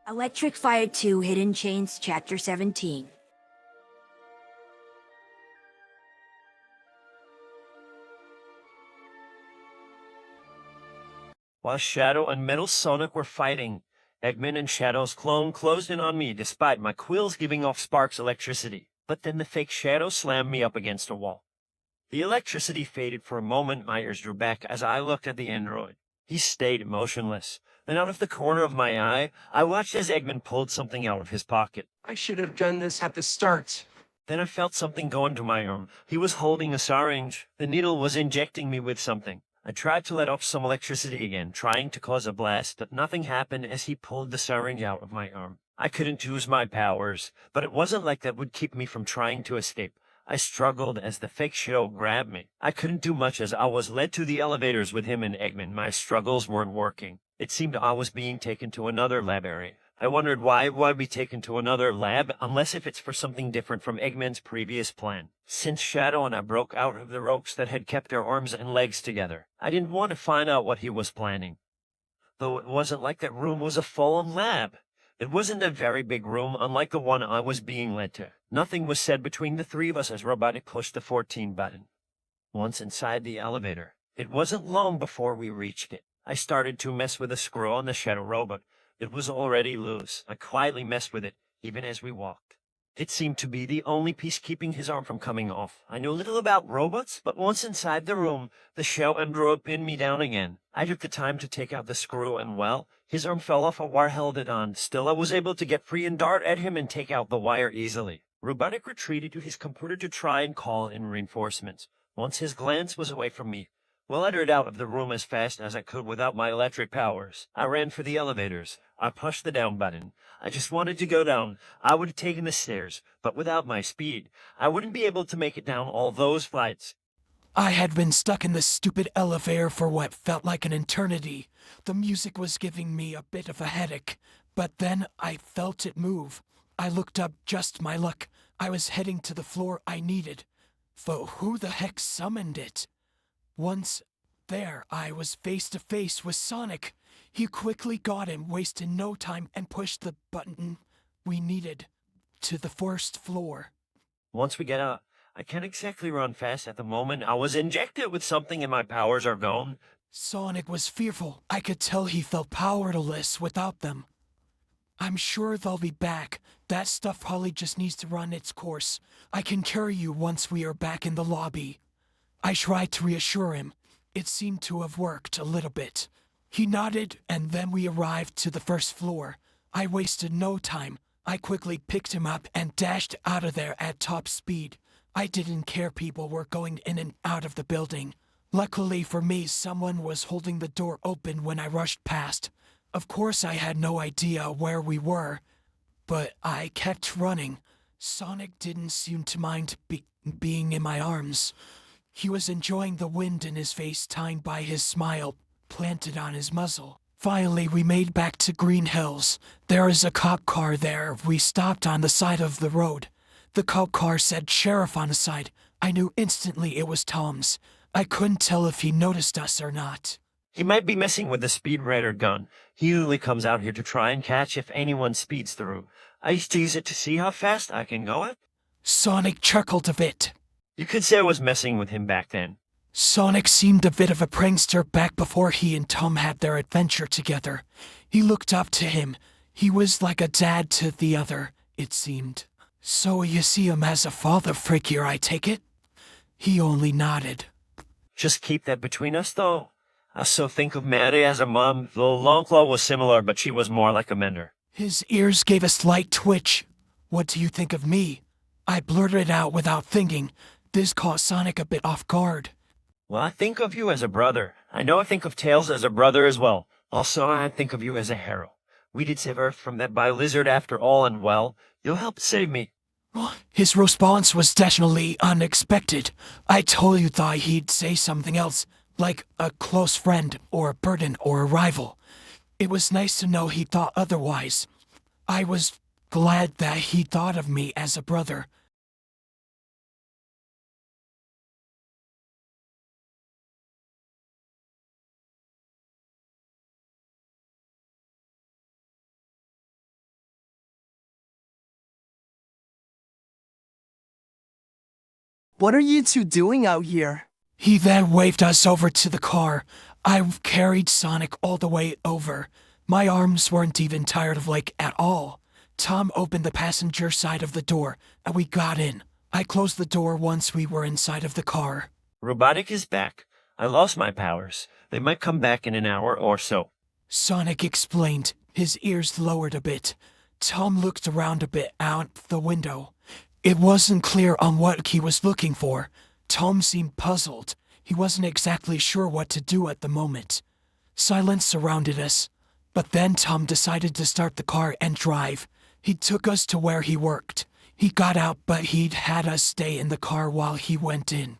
Electric Fire 2 Hidden Chains Chapter 17. While Shadow and Metal Sonic were fighting, Eggman and Shadow's clone closed in on me despite my quills giving off sparks electricity. But then the fake Shadow slammed me up against a wall. The electricity faded for a moment. My ears drew back as I looked at the android. He stayed motionless. Then out of the corner of my eye, I watched as Eggman pulled something out of his pocket. I should have done this at the start. Then I felt something go into my arm. He was holding a syringe. The needle was injecting me with something. I tried to let off some electricity again, trying to cause a blast, but nothing happened as he pulled the syringe out of my arm. I couldn't use my powers, but it wasn't like that would keep me from trying to escape. I struggled as the fake Shadow grabbed me. I couldn't do much as I was led to the elevators with him and Eggman. My struggles weren't working. It seemed I was being taken to another lab area. I wondered why would I be taken to another lab, unless if it's for something different from Eggman's previous plan. Since Shadow and I broke out of the ropes that had kept their arms and legs together, I didn't want to find out what he was planning. Though it wasn't like that room was a full-on lab. It wasn't a very big room, unlike the one I was being led to. Nothing was said between the three of us as Robotic pushed the 14 button. Once inside the elevator, it wasn't long before we reached it. I started to mess with the screw on the Shadow robot. It was already loose. I quietly messed with it, even as we walked. It seemed to be the only piece keeping his arm from coming off. I knew little about robots, but once inside the room, the shell android pinned me down again. I took the time to take out the screw and, well, his arm fell off a wire held it on. Still, I was able to get free and dart at him and take out the wire easily. Robotic retreated to his computer to try and call in reinforcements. Once his glance was away from me, well, I hurried out of the room as fast as I could without my electric powers. I ran for the elevators. I pushed the down button. I just wanted to go down. I would have taken the stairs, but without my speed, I wouldn't be able to make it down all those flights. I had been stuck in this stupid elevator for what felt like an eternity. The music was giving me a bit of a headache, but then I felt it move. I looked up, just my luck. I was heading to the floor I needed. Though who the heck summoned it? Once there, I was face to face with Sonic. He quickly got him, wasted no time, and pushed the button we needed to the first floor. Once we get out, I can't exactly run fast at the moment. I was injected with something and my powers are gone. Sonic was fearful. I could tell he felt powerless without them. I'm sure they'll be back. That stuff probably just needs to run its course. I can carry you once we are back in the lobby. I tried to reassure him. It seemed to have worked a little bit. He nodded, and then we arrived to the first floor. I wasted no time. I quickly picked him up and dashed out of there at top speed. I didn't care people were going in and out of the building. Luckily for me, someone was holding the door open when I rushed past. Of course, I had no idea where we were, but I kept running. Sonic didn't seem to mind being in my arms. He was enjoying the wind in his face, timed by his smile planted on his muzzle. Finally, we made back to Green Hills. There is a cop car there. We stopped on the side of the road. The cop car said sheriff on the side. I knew instantly it was Tom's. I couldn't tell if he noticed us or not. He might be messing with the speed radar gun. He usually comes out here to try and catch if anyone speeds through. I used to use it to see how fast I can go at. Sonic chuckled a bit. You could say I was messing with him back then. Sonic seemed a bit of a prankster back before he and Tom had their adventure together. He looked up to him. He was like a dad to the other, it seemed. So you see him as a father figure, I take it? He only nodded. Just keep that between us, though. I so think of Maddie as a mom, though Longclaw was similar, but she was more like a mender. His ears gave a slight twitch. What do you think of me? I blurted it out without thinking. This caught Sonic a bit off guard. Well, I think of you as a brother. I know I think of Tails as a brother as well. Also, I think of you as a hero. We did save Earth from that bio-lizard after all, and well, you'll help save me. His response was definitely unexpected. I totally thought he'd say something else, like a close friend, or a burden, or a rival. It was nice to know he thought otherwise. I was glad that he thought of me as a brother. What are you two doing out here? He then waved us over to the car. I carried Sonic all the way over. My arms weren't even tired of at all. Tom opened the passenger side of the door, and we got in. I closed the door once we were inside of the car. Robotic is back. I lost my powers. They might come back in an hour or so. Sonic explained, his ears lowered a bit. Tom looked around a bit out the window. It wasn't clear on what he was looking for. Tom seemed puzzled. He wasn't exactly sure what to do at the moment. Silence surrounded us. But then Tom decided to start the car and drive. He took us to where he worked. He got out, but he'd had us stay in the car while he went in.